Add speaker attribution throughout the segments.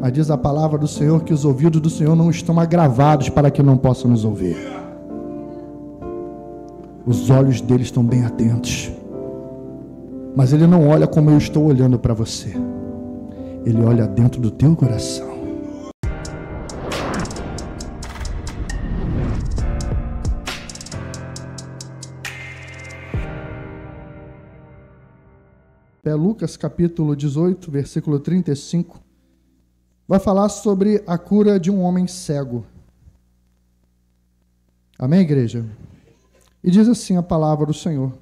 Speaker 1: Mas diz a palavra do Senhor que os ouvidos do Senhor não estão agravados para que não possam nos ouvir. Os olhos dele estão bem atentos. Mas ele não olha como eu estou olhando para você. Ele olha dentro do teu coração. Lucas capítulo 18, versículo 35, vai falar sobre a cura de um homem cego. Amém, igreja? E diz assim a palavra do Senhor.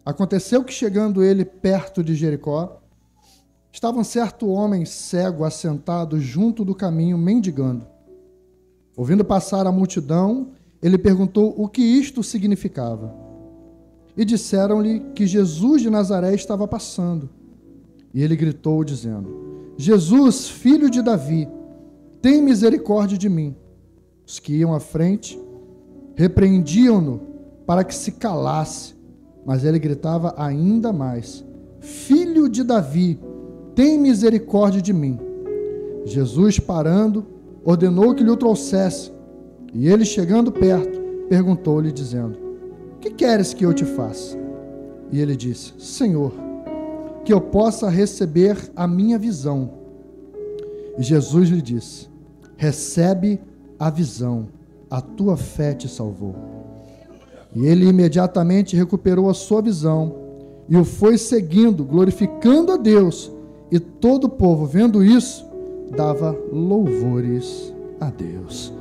Speaker 1: Aconteceu que, chegando ele perto de Jericó, estava um certo homem cego assentado junto do caminho, mendigando. Ouvindo passar a multidão, ele perguntou o que isto significava. E disseram-lhe que Jesus de Nazaré estava passando. E ele gritou, dizendo: Jesus, filho de Davi, tem misericórdia de mim. Os que iam à frente repreendiam-no para que se calasse, mas ele gritava ainda mais: Filho de Davi, tem misericórdia de mim. Jesus, parando, ordenou que lhe o trouxesse. E ele, chegando perto, perguntou-lhe, dizendo: que queres que eu te faça? E ele disse: Senhor, que eu possa receber a minha visão. E Jesus lhe disse: recebe a visão, a tua fé te salvou. E ele imediatamente recuperou a sua visão e o foi seguindo, glorificando a Deus. E todo o povo, vendo isso, dava louvores a Deus.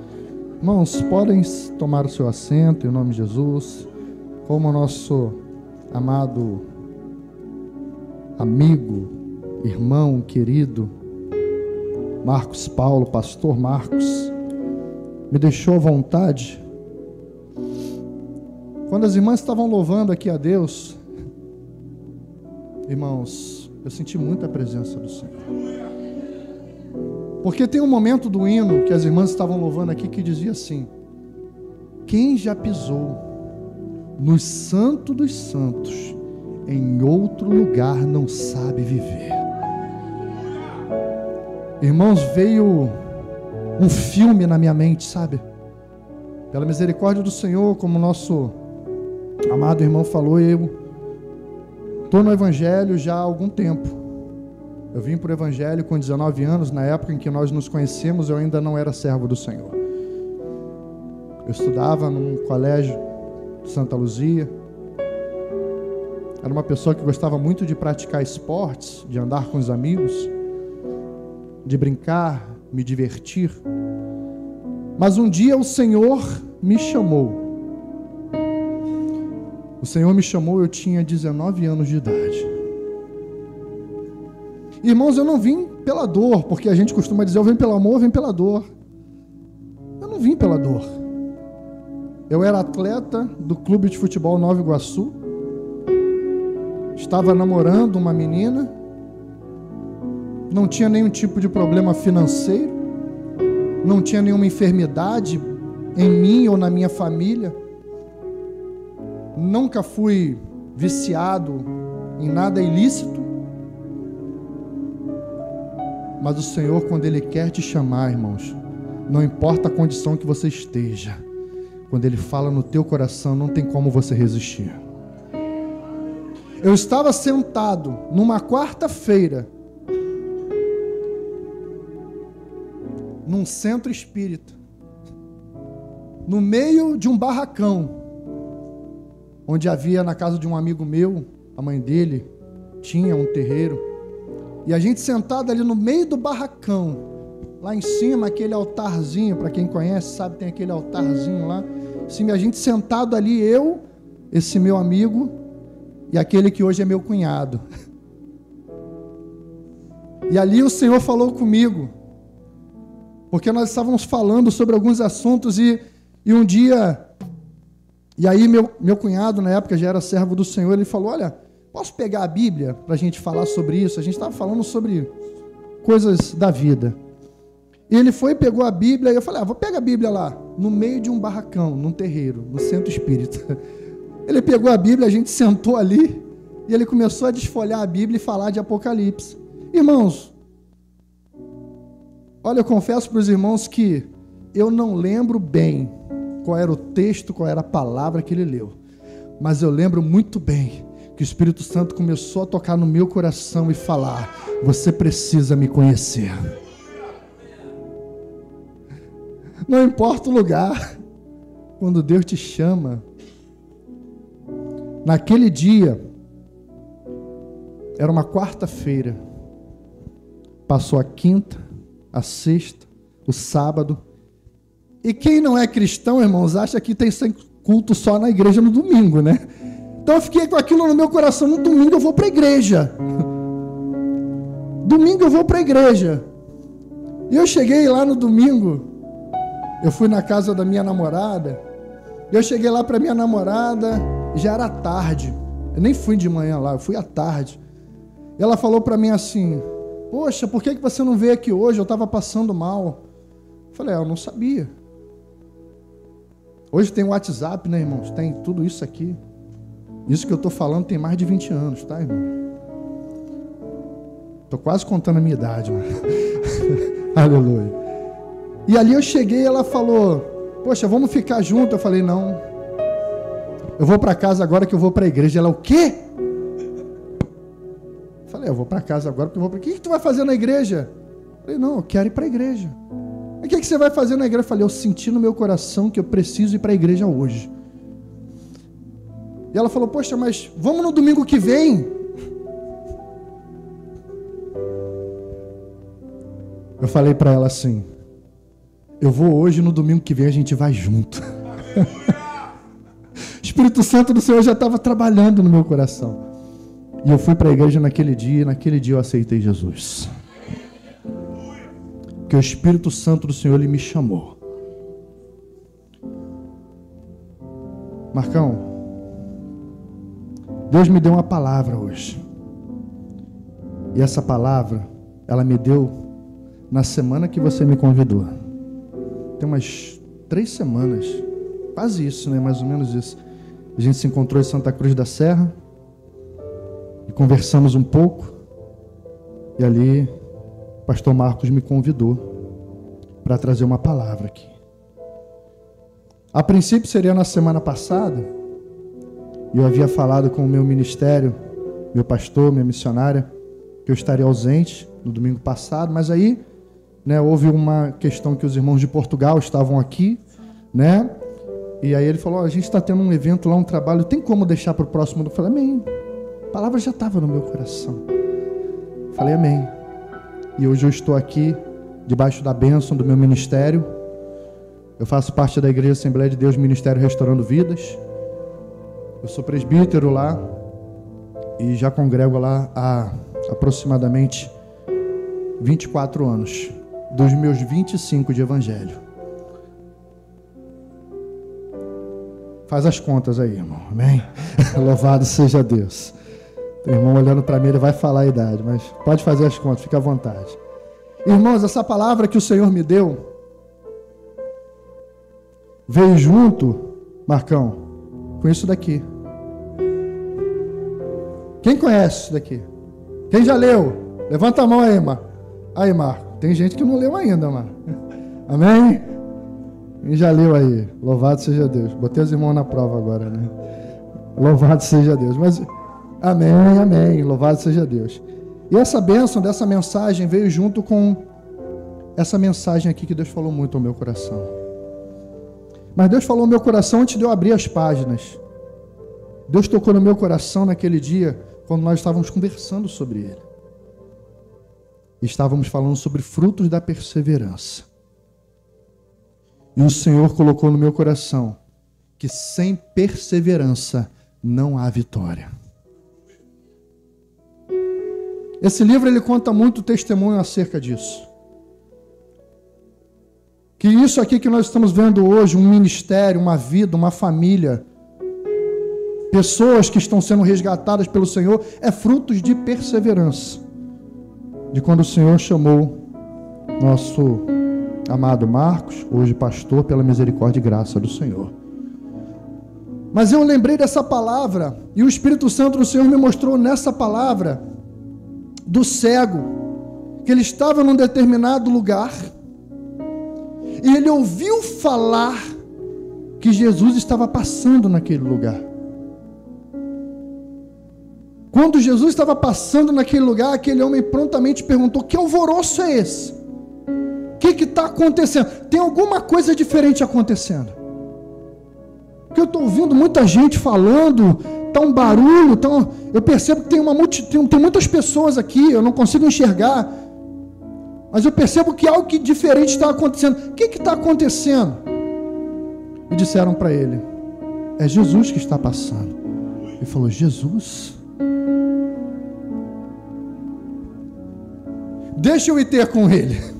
Speaker 1: Irmãos, podem tomar o seu assento em nome de Jesus. Como nosso amado amigo, irmão, querido Marcos Paulo, pastor Marcos, me deixou à vontade. Quando as irmãs estavam louvando aqui a Deus, irmãos, eu senti muita presença do Senhor. Porque tem um momento do hino que as irmãs estavam louvando aqui que dizia assim: quem já pisou no santo dos santos, em outro lugar não sabe viver. Irmãos, veio um filme na minha mente, sabe? Pela misericórdia do Senhor, como nosso amado irmão falou, eu estou no Evangelho já há algum tempo. Eu vim para o Evangelho com 19 anos, na época em que nós nos conhecemos, eu ainda não era servo do Senhor. Eu estudava num colégio Santa Luzia. Era uma pessoa que gostava muito de praticar esportes, de andar com os amigos, de brincar, me divertir. Mas um dia o Senhor me chamou. O Senhor me chamou, eu tinha 19 anos de idade. Irmãos, eu não vim pela dor, porque a gente costuma dizer: eu venho pelo amor, eu venho pela dor. Eu não vim pela dor. Eu era atleta do Clube de Futebol Nova Iguaçu. Estava namorando uma menina. Não tinha nenhum tipo de problema financeiro. Não tinha nenhuma enfermidade em mim ou na minha família. Nunca fui viciado em nada ilícito. Mas o Senhor, quando Ele quer te chamar, irmãos, não importa a condição que você esteja, quando Ele fala no teu coração, não tem como você resistir. Eu estava sentado numa quarta-feira, num centro espírita, no meio de um barracão, onde havia, na casa de um amigo meu, a mãe dele tinha um terreiro, e a gente sentado ali no meio do barracão, lá em cima, aquele altarzinho, para quem conhece, sabe, tem aquele altarzinho lá, assim, a gente sentado ali, eu, esse meu amigo, e aquele que hoje é meu cunhado. E ali o Senhor falou comigo, porque nós estávamos falando sobre alguns assuntos, e um dia, e aí meu cunhado, na época, já era servo do Senhor, ele falou: olha, posso pegar a Bíblia para a gente falar sobre isso? A gente estava falando sobre coisas da vida. E ele foi e pegou a Bíblia, e eu falei: vou pegar a Bíblia lá, no meio de um barracão, num terreiro, no centro espírita. Ele pegou a Bíblia, a gente sentou ali, e ele começou a desfolhar a Bíblia e falar de Apocalipse. Irmãos, Olha, eu confesso para os irmãos que eu não lembro bem qual era o texto, qual era a palavra que ele leu. Mas eu lembro muito bem que o Espírito Santo começou a tocar no meu coração e falar: você precisa me conhecer. Não importa o lugar, quando Deus te chama. Naquele dia, era uma quarta-feira, passou a quinta, a sexta, o sábado. E quem não é cristão, irmãos, acha que tem culto só na igreja no domingo, né? Então eu fiquei com aquilo no meu coração: no domingo eu vou para a igreja. Domingo eu vou para a igreja. E eu cheguei lá no domingo, eu fui na casa da minha namorada, eu cheguei lá para minha namorada, já era tarde. Eu nem fui de manhã lá, eu fui à tarde. E ela falou para mim assim: poxa, por que você não veio aqui hoje? Eu estava passando mal. Eu falei: eu não sabia. Hoje tem o WhatsApp, né, irmãos? Tem tudo isso aqui. Isso que eu estou falando tem mais de 20 anos, tá, irmão? Estou quase contando a minha idade, mano. Aleluia. E ali eu cheguei e ela falou: poxa, vamos ficar juntos? Eu falei: não. Eu vou para casa agora que eu vou para a igreja. Ela: o quê? Eu falei: eu vou para casa agora porque eu vou para... O que tu vai fazer na igreja? Eu falei: não, eu quero ir para a igreja. O que você vai fazer na igreja? Eu falei: eu senti no meu coração que eu preciso ir para a igreja hoje. E ela falou: poxa, mas vamos no domingo que vem? Eu falei para ela assim: eu vou hoje, no domingo que vem a gente vai junto. O Espírito Santo do Senhor já estava trabalhando no meu coração. E eu fui para a igreja naquele dia, e naquele dia eu aceitei Jesus. Porque o Espírito Santo do Senhor, ele me chamou. Marcão, Deus me deu uma palavra hoje. E essa palavra, ela me deu na semana que você me convidou. Tem umas 3 semanas, quase isso, né? Mais ou menos isso. A gente se encontrou em Santa Cruz da Serra e conversamos um pouco. E ali o pastor Marcos me convidou para trazer uma palavra aqui. A princípio seria na semana passada. Eu havia falado com o meu ministério, meu pastor, minha missionária, que eu estaria ausente no domingo passado, mas aí, né, houve uma questão que os irmãos de Portugal estavam aqui, né? E aí ele falou: a gente está tendo um evento lá, um trabalho, tem como deixar para o próximo? Eu falei: amém. A palavra já estava no meu coração. Eu falei: amém. E hoje eu estou aqui, debaixo da bênção do meu ministério. Eu faço parte da Igreja Assembleia de Deus, Ministério Restaurando Vidas. Eu sou presbítero lá e já congrego lá há aproximadamente 24 anos, dos meus 25 de evangelho. Faz as contas aí, irmão. Amém? Louvado seja Deus. Tem irmão olhando para mim, ele vai falar a idade, mas pode fazer as contas, fica à vontade. Irmãos, essa palavra que o Senhor me deu veio junto, Marcão, com isso daqui. Quem conhece isso daqui? Quem já leu? Levanta a mão aí, Marco. Aí, Marco. Tem gente que não leu ainda, mano. Amém? Quem já leu aí? Louvado seja Deus. Botei os irmãos na prova agora, né? Louvado seja Deus. Mas, amém, amém. Louvado seja Deus. E essa bênção dessa mensagem veio junto com essa mensagem aqui que Deus falou muito ao meu coração. Mas Deus falou ao meu coração antes de eu abrir as páginas. Deus tocou no meu coração naquele dia, quando nós estávamos conversando sobre ele. Estávamos falando sobre frutos da perseverança. E o Senhor colocou no meu coração que sem perseverança não há vitória. Esse livro ele conta muito testemunho acerca disso. Que isso aqui que nós estamos vendo hoje, um ministério, uma vida, uma família, pessoas que estão sendo resgatadas pelo Senhor, é frutos de perseverança. De quando o Senhor chamou nosso amado Marcos, hoje pastor, pela misericórdia e graça do Senhor. Mas eu lembrei dessa palavra, e o Espírito Santo do Senhor me mostrou nessa palavra do cego, que ele estava num determinado lugar, e ele ouviu falar que Jesus estava passando naquele lugar. Quando Jesus estava passando naquele lugar, aquele homem prontamente perguntou: que alvoroço é esse? O que está acontecendo? Tem alguma coisa diferente acontecendo? Porque eu estou ouvindo muita gente falando, está um barulho, eu percebo que tem muitas pessoas aqui, eu não consigo enxergar, mas eu percebo que algo que diferente está acontecendo. O que está acontecendo? E disseram para ele: é Jesus que está passando. Ele falou: Jesus? Deixa eu ir ter com ele.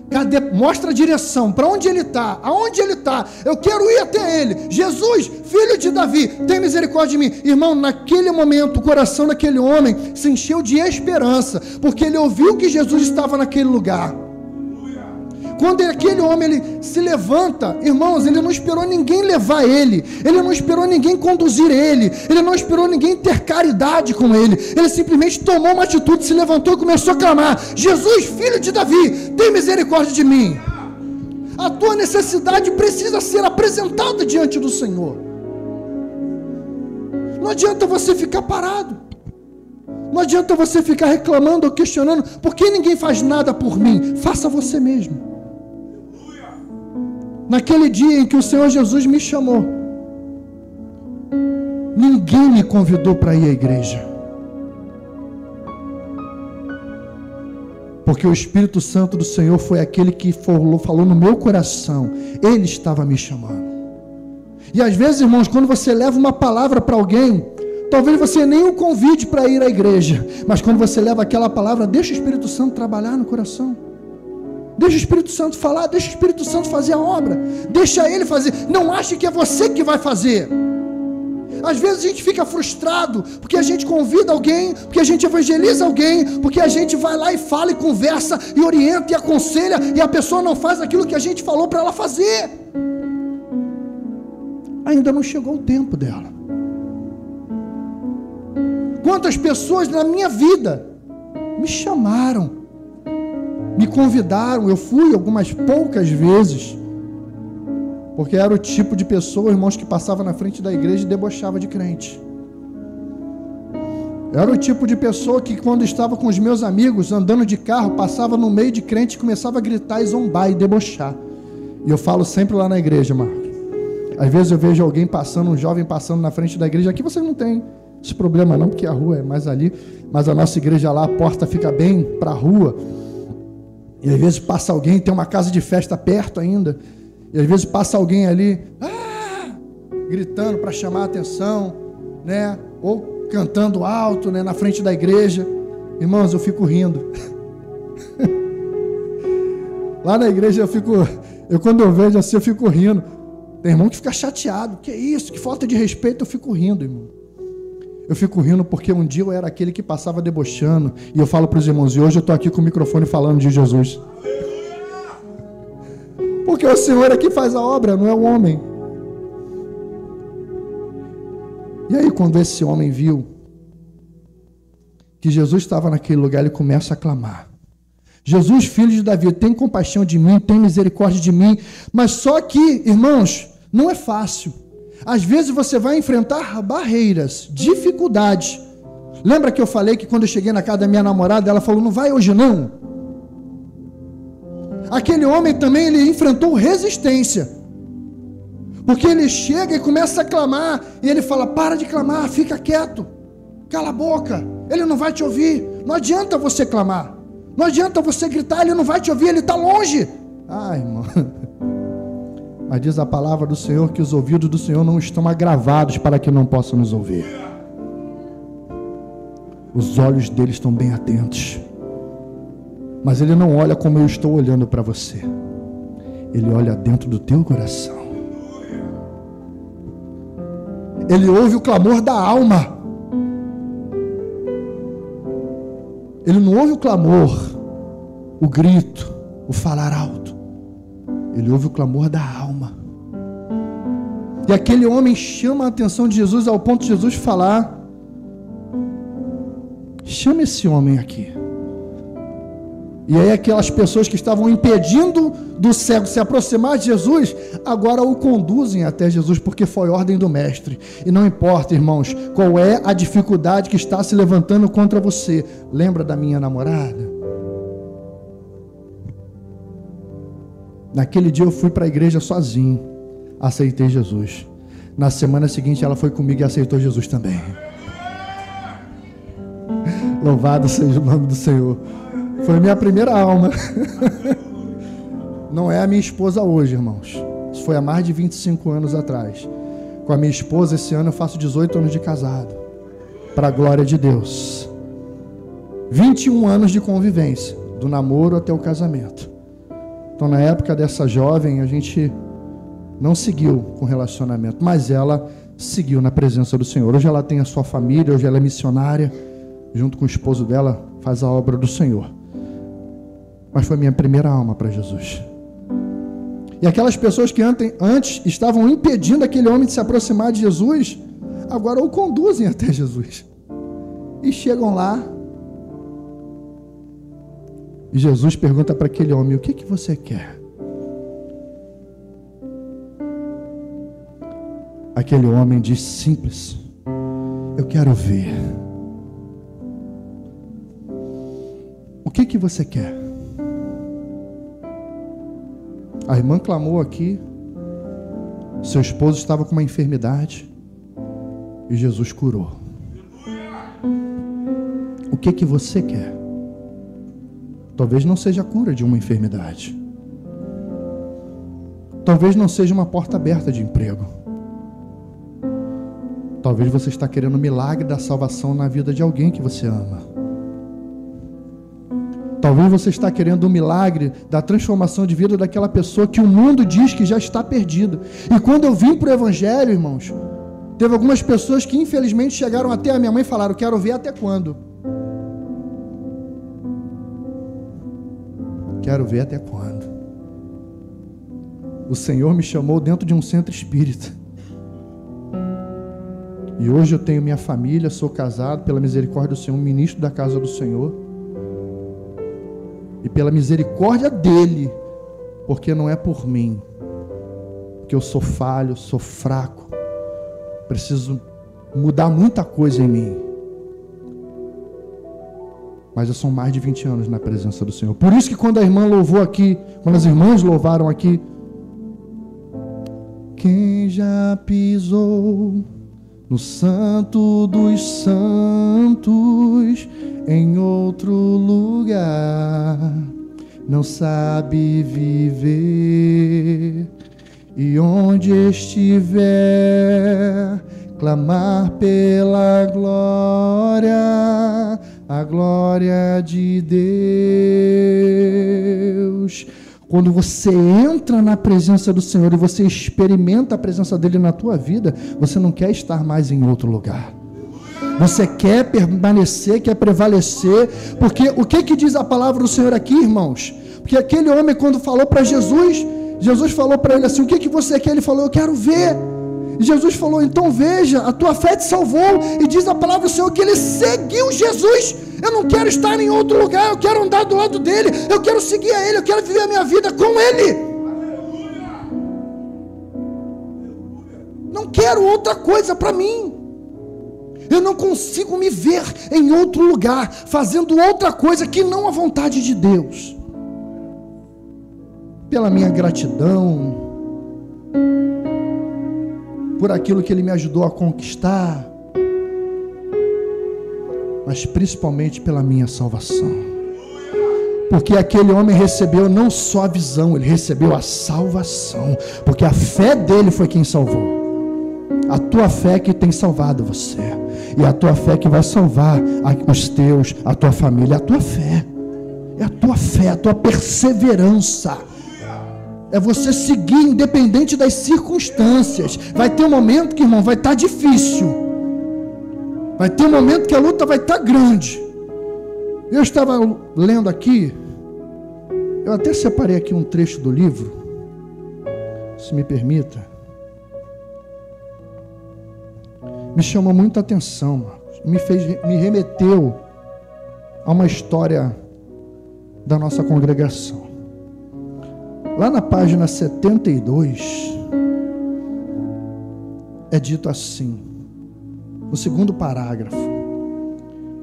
Speaker 1: Cadê? Mostra a direção, para onde ele está, aonde ele está, eu quero ir até ele. Jesus, filho de Davi, tem misericórdia de mim. Irmão, naquele momento, o coração daquele homem se encheu de esperança, porque ele ouviu que Jesus estava naquele lugar. Quando aquele homem ele se levanta, irmãos, ele não esperou ninguém levar ele não esperou ninguém conduzir ele não esperou ninguém ter caridade com ele simplesmente tomou uma atitude, se levantou e começou a clamar: Jesus, filho de Davi, tem misericórdia de mim. A tua necessidade precisa ser apresentada diante do Senhor. Não adianta você ficar parado, não adianta você ficar reclamando ou questionando: por que ninguém faz nada por mim? Faça você mesmo. Naquele dia em que o Senhor Jesus me chamou, ninguém me convidou para ir à igreja, porque o Espírito Santo do Senhor foi aquele que falou no meu coração. Ele estava me chamando. E às vezes, irmãos, quando você leva uma palavra para alguém, talvez você nem o convide para ir à igreja, mas quando você leva aquela palavra, deixa o Espírito Santo trabalhar no coração. Deixa o Espírito Santo falar, deixa o Espírito Santo fazer a obra, deixa ele fazer. Não ache que é você que vai fazer. Às vezes a gente fica frustrado porque a gente convida alguém, porque a gente evangeliza alguém, porque a gente vai lá e fala e conversa e orienta e aconselha, e a pessoa não faz aquilo que a gente falou para ela fazer. Ainda não chegou o tempo dela. Quantas pessoas na minha vida me chamaram, me convidaram, eu fui algumas poucas vezes, porque era o tipo de pessoa, irmãos, que passava na frente da igreja e debochava de crente. Era o tipo de pessoa que, quando estava com os meus amigos, andando de carro, passava no meio de crente e começava a gritar e zombar e debochar. E eu falo sempre lá na igreja, Marcos, às vezes eu vejo alguém passando, um jovem passando na frente da igreja. Aqui você não tem esse problema não, porque a rua é mais ali, mas a nossa igreja lá, a porta fica bem para a rua. E às vezes passa alguém, tem uma casa de festa perto ainda, e às vezes passa alguém ali, gritando para chamar a atenção, né? Ou cantando alto, né? Na frente da igreja. Irmãos, eu fico rindo. Lá na igreja quando eu vejo assim, eu fico rindo. Tem irmão que fica chateado: que isso, que falta de respeito. Eu fico rindo, irmão. Eu fico rindo porque um dia eu era aquele que passava debochando, e eu falo para os irmãos, e hoje eu estou aqui com o microfone falando de Jesus. Porque o Senhor é que faz a obra, não é o homem. E aí, quando esse homem viu que Jesus estava naquele lugar, ele começa a clamar: Jesus, filho de Davi, tem compaixão de mim, tem misericórdia de mim. Mas só que, irmãos, não é fácil. Às vezes você vai enfrentar barreiras, dificuldades. Lembra que eu falei que quando eu cheguei na casa da minha namorada, ela falou: não vai hoje não? Aquele homem também, ele enfrentou resistência, porque ele chega e começa a clamar, e ele fala: para de clamar, fica quieto, cala a boca, ele não vai te ouvir. Não adianta você clamar, não adianta você gritar, ele não vai te ouvir, ele está longe. Ai, irmão, mas diz a palavra do Senhor que os ouvidos do Senhor não estão agravados para que não possam nos ouvir. Os olhos dele estão bem atentos. Mas ele não olha como eu estou olhando para você. Ele olha dentro do teu coração. Ele ouve o clamor da alma. Ele não ouve o clamor, o grito, o falar alto. Ele ouve o clamor da alma. E aquele homem chama a atenção de Jesus ao ponto de Jesus falar: chama esse homem aqui. E aí aquelas pessoas que estavam impedindo do cego se aproximar de Jesus, agora o conduzem até Jesus, porque foi ordem do mestre. E não importa, irmãos, qual é a dificuldade que está se levantando contra você. Lembra da minha namorada? Naquele dia eu fui para a igreja sozinho, aceitei Jesus. Na semana seguinte ela foi comigo e aceitou Jesus também. Louvado seja o nome do Senhor. Foi minha primeira alma. Não é a minha esposa hoje, irmãos. Isso foi há mais de 25 anos atrás. Com a minha esposa, esse ano eu faço 18 anos de casado. Para a glória de Deus. 21 anos de convivência, do namoro até o casamento. Então, na época dessa jovem, a gente não seguiu com relacionamento, mas ela seguiu na presença do Senhor. Hoje ela tem a sua família, hoje ela é missionária, junto com o esposo dela, faz a obra do Senhor. Mas foi minha primeira alma para Jesus. E aquelas pessoas que antes estavam impedindo aquele homem de se aproximar de Jesus, agora o conduzem até Jesus. E chegam lá, e Jesus pergunta para aquele homem: o que você quer? Aquele homem diz simples: eu quero ver. O que você quer? A irmã clamou aqui, seu esposo estava com uma enfermidade e Jesus curou. O que você quer? Talvez não seja a cura de uma enfermidade. Talvez não seja uma porta aberta de emprego. Talvez você está querendo um milagre da salvação na vida de alguém que você ama. Talvez você está querendo um milagre da transformação de vida daquela pessoa que o mundo diz que já está perdido. E quando eu vim para o Evangelho, irmãos, teve algumas pessoas que infelizmente chegaram até a minha mãe e falaram: quero ver até quando. Quero ver até quando. O Senhor me chamou dentro de um centro espírita. E hoje eu tenho minha família, sou casado, pela misericórdia do Senhor, ministro da casa do Senhor. E pela misericórdia dEle, porque não é por mim, porque eu sou falho, sou fraco, preciso mudar muita coisa em mim. Mas eu sou mais de 20 anos na presença do Senhor. Por isso que quando a irmã louvou aqui, quando as irmãs louvaram aqui: quem já pisou no santo dos santos, em outro lugar, não sabe viver, e onde estiver, clamar pela glória, a glória de Deus. Quando você entra na presença do Senhor e você experimenta a presença dEle na tua vida, você não quer estar mais em outro lugar. Você quer permanecer, quer prevalecer, porque o que diz a palavra do Senhor aqui, irmãos? Porque aquele homem, quando falou para Jesus, Jesus falou para ele assim: o que você quer? Ele falou: eu quero ver. E Jesus falou: então veja, a tua fé te salvou. E diz a palavra do Senhor que ele seguiu Jesus. Eu não quero estar em outro lugar, eu quero andar do lado dele, eu quero seguir a ele, eu quero viver a minha vida com ele. Não quero outra coisa para mim. Eu não consigo me ver em outro lugar, fazendo outra coisa que não a vontade de Deus. Pela minha gratidão, por aquilo que Ele me ajudou a conquistar, mas principalmente pela minha salvação. Porque aquele homem recebeu não só a visão, ele recebeu a salvação, porque a fé dele foi quem salvou. A tua fé que tem salvado você, e a tua fé que vai salvar os teus, a tua família. A tua fé, é a tua fé, a tua perseverança, é você seguir independente das circunstâncias. Vai ter um momento que, irmão, vai estar difícil, vai ter um momento que a luta vai estar grande. Eu estava lendo aqui, eu até separei aqui um trecho do livro, se me permita. Me chamou muita atenção, me remeteu a uma história da nossa congregação. Lá na página 72, é dito assim, no segundo parágrafo: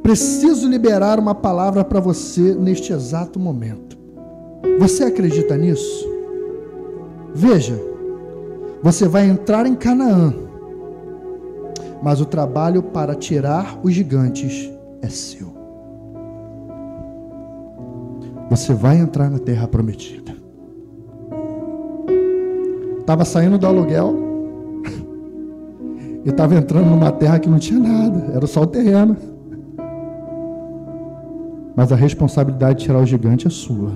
Speaker 1: preciso liberar uma palavra para você neste exato momento. Você acredita nisso? Veja, você vai entrar em Canaã, mas o trabalho para tirar os gigantes é seu. Você vai entrar na terra prometida. Estava saindo do aluguel e estava entrando numa terra que não tinha nada, era só o terreno. Mas a responsabilidade de tirar o gigante é sua.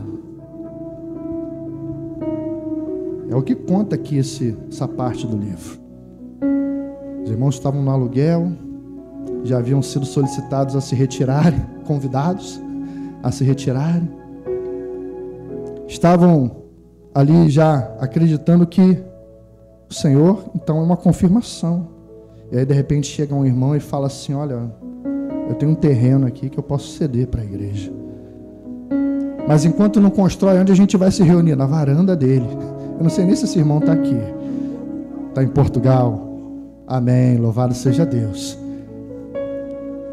Speaker 1: É o que conta aqui essa parte do livro. Os irmãos estavam no aluguel, já haviam sido solicitados a se retirarem, convidados a se retirarem. Estavam ali já acreditando que o Senhor, então, é uma confirmação. E aí, de repente, chega um irmão e fala assim: olha, eu tenho um terreno aqui que eu posso ceder para a igreja. Mas enquanto não constrói, onde a gente vai se reunir? Na varanda dele. Eu não sei nem se esse irmão está aqui. Está em Portugal. Amém, louvado seja Deus.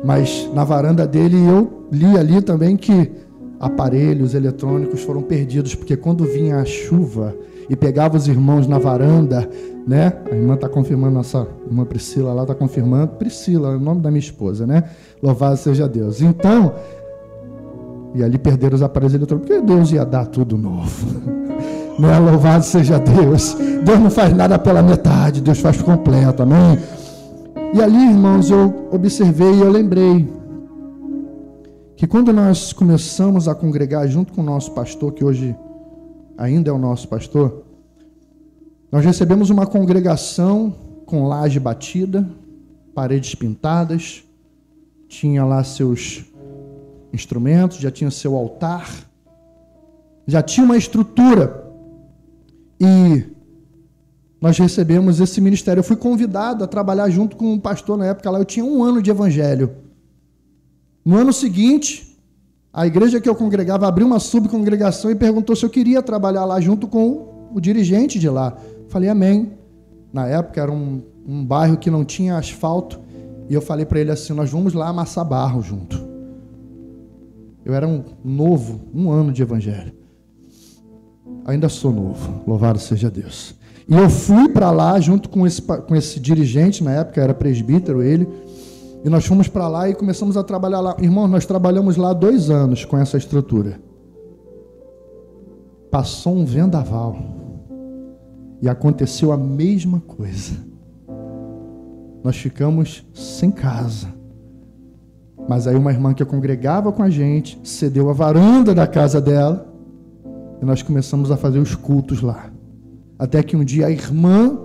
Speaker 1: Mas na varanda dele, eu li ali também que aparelhos eletrônicos foram perdidos, porque quando vinha a chuva e pegava os irmãos na varanda, né? A irmã está confirmando, nossa irmã Priscila lá está confirmando. Priscila, é o nome da minha esposa, né? Louvado seja Deus. Então, e ali perderam os aparelhos eletrônicos, porque Deus ia dar tudo novo. Né? Louvado seja Deus. Deus não faz nada pela metade, Deus faz completo, amém? E ali, irmãos, eu observei e eu lembrei que quando nós começamos a congregar junto com o nosso pastor, que hoje ainda é o nosso pastor, nós recebemos uma congregação com laje batida, paredes pintadas, tinha lá seus instrumentos, já tinha seu altar, já tinha uma estrutura. E nós recebemos esse ministério. Eu fui convidado a trabalhar junto com um pastor na época lá. Eu tinha 1 ano de evangelho. No ano seguinte, a igreja que eu congregava abriu uma subcongregação e perguntou se eu queria trabalhar lá junto com o dirigente de lá. Falei, amém. Na época era um bairro que não tinha asfalto. E eu falei para ele assim, nós vamos lá amassar barro junto. Eu era um novo, 1 ano de evangelho. Ainda sou novo, louvado seja Deus. E eu fui para lá junto com esse dirigente, na época era presbítero ele, e nós fomos para lá e começamos a trabalhar lá. Irmão, nós trabalhamos lá 2 anos com essa estrutura. Passou um vendaval e aconteceu a mesma coisa. Nós ficamos sem casa. Mas aí uma irmã que congregava com a gente cedeu a varanda da casa dela e nós começamos a fazer os cultos lá. Até que um dia a irmã,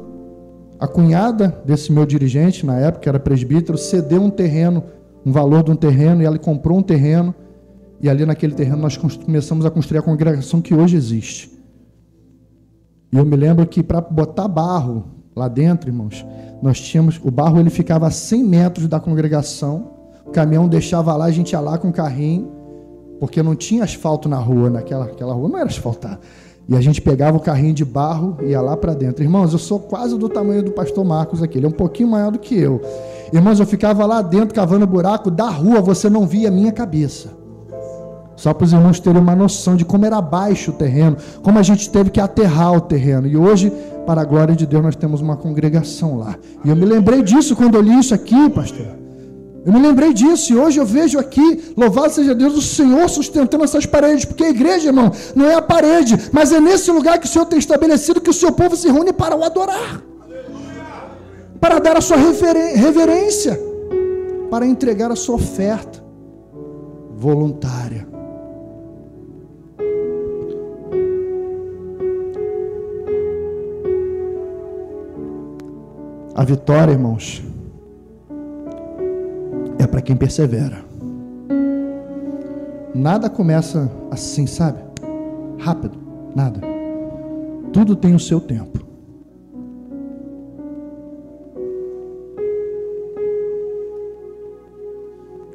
Speaker 1: a cunhada desse meu dirigente, na época era presbítero, cedeu um terreno, um valor de um terreno, e ela comprou um terreno, e ali naquele terreno nós começamos a construir a congregação que hoje existe. E eu me lembro que para botar barro lá dentro, irmãos, nós tínhamos, o barro ele ficava a 100 metros da congregação, o caminhão deixava lá, a gente ia lá com o carrinho, porque não tinha asfalto na rua, aquela rua não era asfaltada. E a gente pegava o carrinho de barro e ia lá para dentro. Irmãos, eu sou quase do tamanho do pastor Marcos aqui, ele é um pouquinho maior do que eu. Irmãos, eu ficava lá dentro cavando buraco, da rua você não via a minha cabeça. Só para os irmãos terem uma noção de como era baixo o terreno, como a gente teve que aterrar o terreno. E hoje, para a glória de Deus, nós temos uma congregação lá. E eu me lembrei disso quando eu li isso aqui, pastor. Eu me lembrei disso e hoje eu vejo aqui, louvado seja Deus, o Senhor sustentando essas paredes, porque a igreja, irmão, não é a parede, mas é nesse lugar que o Senhor tem estabelecido que o seu povo se reúne para o adorar, para dar a sua reverência, para entregar a sua oferta voluntária. A vitória, irmãos, é para quem persevera. Nada começa assim, sabe? Rápido, nada. Tudo tem o seu tempo.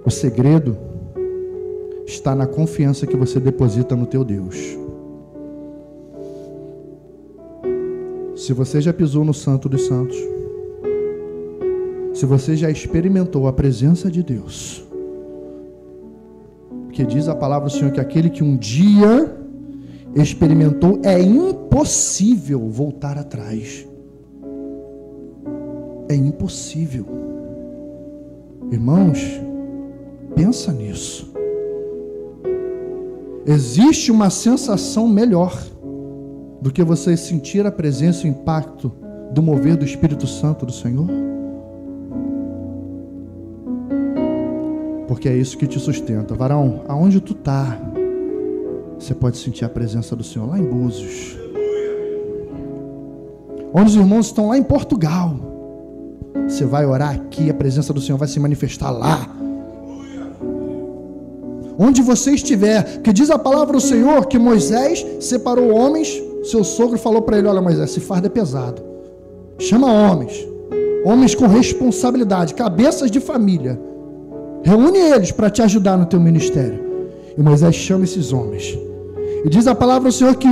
Speaker 1: O segredo está na confiança que você deposita no teu Deus. Se você já pisou no Santo dos Santos, se você já experimentou a presença de Deus, porque diz a palavra do Senhor que aquele que um dia experimentou, é impossível voltar atrás. É impossível. Irmãos, pensa nisso. Existe uma sensação melhor do que você sentir a presença e o impacto do mover do Espírito Santo do Senhor? Porque é isso que te sustenta. Varão, aonde tu está, você pode sentir a presença do Senhor. Lá em Búzios, onde os irmãos estão lá em Portugal, você vai orar aqui, a presença do Senhor vai se manifestar lá. Onde você estiver, porque diz a palavra do Senhor que Moisés separou homens. Seu sogro falou para ele: olha, Moisés, esse fardo é pesado, chama homens com responsabilidade, cabeças de família, reúne eles para te ajudar no teu ministério. E Moisés chama esses homens, e diz a palavra do Senhor que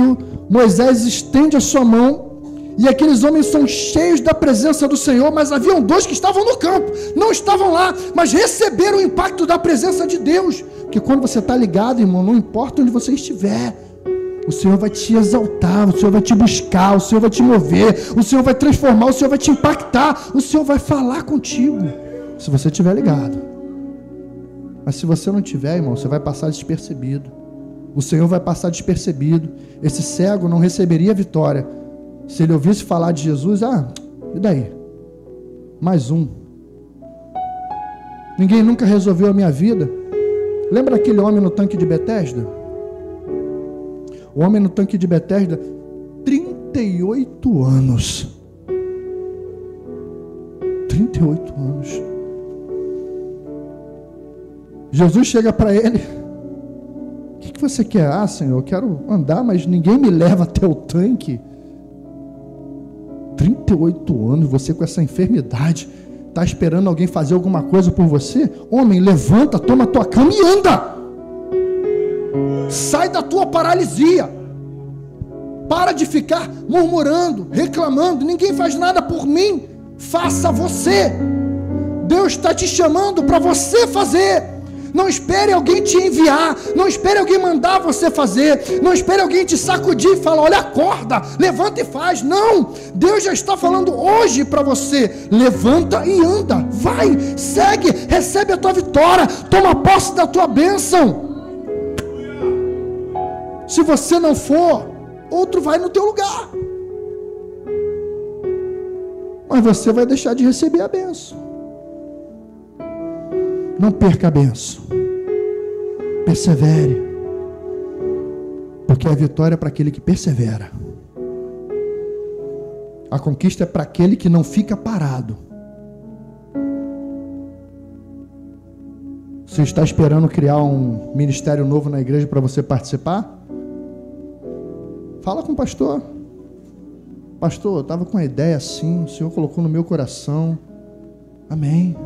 Speaker 1: Moisés estende a sua mão, e aqueles homens são cheios da presença do Senhor. Mas haviam 2 que estavam no campo, não estavam lá, mas receberam o impacto da presença de Deus. Porque quando você está ligado, irmão, não importa onde você estiver, o Senhor vai te exaltar, o Senhor vai te buscar, o Senhor vai te mover, o Senhor vai transformar, o Senhor vai te impactar, o Senhor vai falar contigo, se você estiver ligado. Mas se você não tiver, irmão, você vai passar despercebido. O Senhor vai passar despercebido. Esse cego não receberia vitória se ele ouvisse falar de Jesus. E daí? Mais um. Ninguém nunca resolveu a minha vida. Lembra aquele homem no tanque de Betesda? O homem no tanque de Betesda, 38 anos. 38 anos. Jesus chega para ele: o que você quer? Senhor, eu quero andar, mas ninguém me leva até o tanque. 38 anos, você com essa enfermidade, está esperando alguém fazer alguma coisa por você? Homem, levanta, toma a tua cama e anda. Sai da tua paralisia. Para de ficar murmurando, reclamando. Ninguém faz nada por mim. Faça você. Deus está te chamando para você fazer. Não espere alguém te enviar, não espere alguém mandar você fazer, não espere alguém te sacudir e falar: olha, acorda, levanta e faz. Não, Deus já está falando hoje para você: levanta e anda, vai, segue, recebe a tua vitória, toma posse da tua bênção. Se você não for, outro vai no teu lugar, mas você vai deixar de receber a bênção. Não perca a bênção. Persevere. Porque a vitória é para aquele que persevera. A conquista é para aquele que não fica parado. Você está esperando criar um ministério novo na igreja para você participar? Fala com o pastor. Pastor, eu estava com uma ideia assim, o Senhor colocou no meu coração. Amém.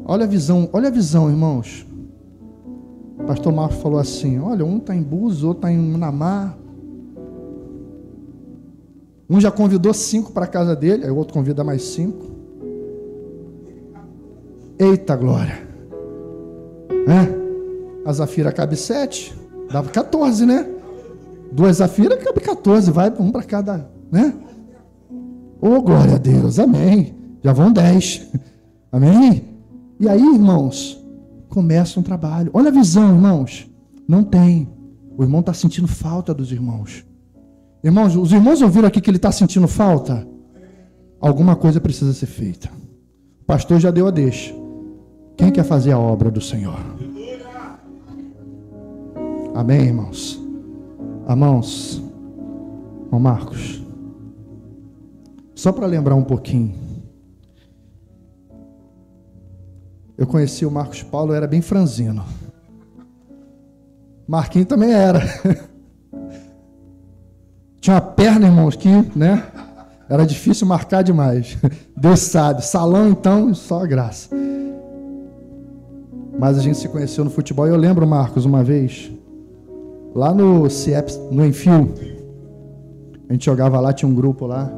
Speaker 1: Olha a visão, irmãos. O pastor Marcos falou assim: olha, um está em Búzios, outro está em Munamar. Um já convidou 5 para a casa dele, aí o outro convida mais 5. Eita glória! A Zafira cabe 7, dava 14, né? 2 Zafira cabe 14, vai um para cada, né? Oh, glória a Deus, amém. Já vão 10, amém? E aí, irmãos, começa um trabalho. Olha a visão, irmãos. Não tem. O irmão está sentindo falta dos irmãos. Irmãos, os irmãos ouviram aqui que ele está sentindo falta? Alguma coisa precisa ser feita. O pastor já deu a deixa. Quem quer fazer a obra do Senhor? Amém, irmãos? Irmãos, irmão Marcos, só para lembrar um pouquinho. Eu conheci o Marcos Paulo, era bem franzino. Marquinhos também era. Tinha uma perna, irmãos, que, né? Era difícil marcar demais. Deus sabe. Salão, então, só a graça. mas a gente se conheceu no futebol. Eu lembro, Marcos, uma vez, lá no CIEP, no Enfio, a gente jogava lá, tinha um grupo lá.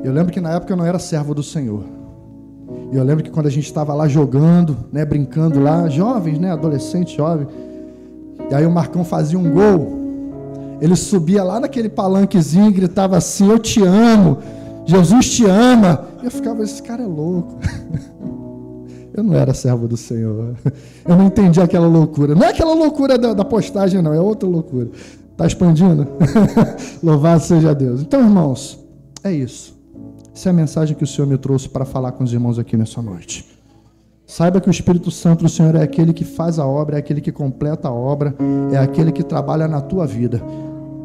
Speaker 1: Eu lembro que na época eu não era servo do Senhor. E eu lembro que quando a gente estava lá jogando, né, brincando lá, jovens, né, adolescente, jovem, e aí o Marcão fazia um gol, ele subia lá naquele palanquezinho e gritava assim: eu te amo, Jesus te ama. E eu ficava, esse cara é louco. Eu não era servo do Senhor. Eu não entendi aquela loucura. Não é aquela loucura da postagem, não, é outra loucura. Está expandindo? Louvado seja Deus. Então, irmãos, é isso. Essa é a mensagem que o Senhor me trouxe para falar com os irmãos aqui nessa noite. Saiba que o Espírito Santo do Senhor é aquele que faz a obra, é aquele que completa a obra, é aquele que trabalha na tua vida.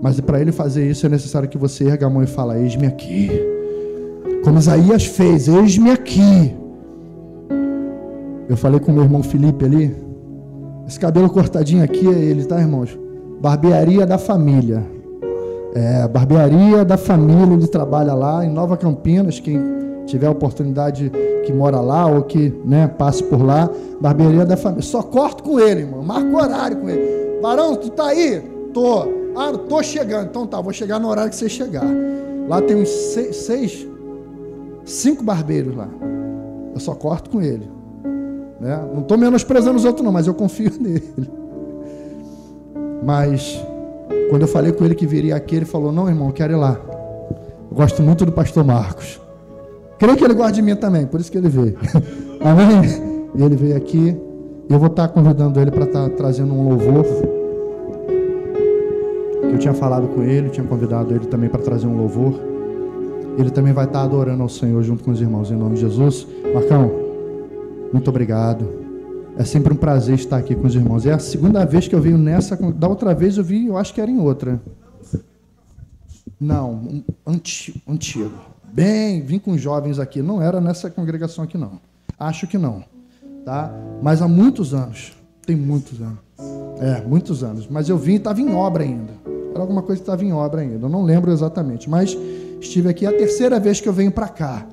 Speaker 1: Mas para ele fazer isso é necessário que você erga a mão e fale: eis-me aqui. Como Isaías fez: eis-me aqui. Eu falei com o meu irmão Felipe ali. Esse cabelo cortadinho aqui é ele, tá, irmãos? Barbearia da família. É, barbearia da família, ele trabalha lá em Nova Campinas. Quem tiver a oportunidade, que mora lá ou que, né, passe por lá, barbearia da família. Só corto com ele, irmão. Marco horário com ele. Varão, tu tá aí? Tô. Ah, tô chegando. Então tá, vou chegar no horário que você chegar. Lá tem uns 5 barbeiros lá. Eu só corto com ele. Né? Não tô menosprezando os outros não, mas eu confio nele. Mas quando eu falei com ele que viria aqui, ele falou: não, irmão, eu quero ir lá. Eu gosto muito do pastor Marcos. Creio que ele gosta de mim também, por isso que ele veio. Amém? E ele veio aqui. E eu vou estar convidando ele para estar trazendo um louvor. Eu tinha falado com ele, tinha convidado ele também para trazer um louvor. Ele também vai estar adorando ao Senhor junto com os irmãos, em nome de Jesus. Marcão, muito obrigado. É sempre um prazer estar aqui com os irmãos. É a segunda vez que eu venho nessa. Da outra vez eu vi, eu acho que era em outra. Não, antigo. Bem, vim com jovens aqui. Não era nessa congregação aqui, não. Acho que não. Tá? Mas há muitos anos. Tem muitos anos. É, muitos anos. Mas eu vim e estava em obra ainda. Era alguma coisa que estava em obra ainda. Eu não lembro exatamente. Mas estive aqui a terceira vez que eu venho para cá.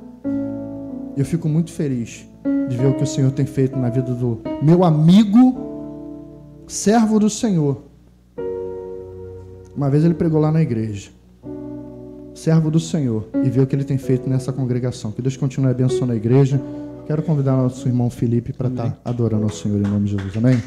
Speaker 1: Eu fico muito feliz de ver o que o Senhor tem feito na vida do meu amigo, servo do Senhor. Uma vez ele pregou lá na igreja. Servo do Senhor. E ver o que ele tem feito nessa congregação. Que Deus continue abençoando a igreja. Quero convidar o nosso irmão Felipe para estar adorando ao Senhor em nome de Jesus. Amém?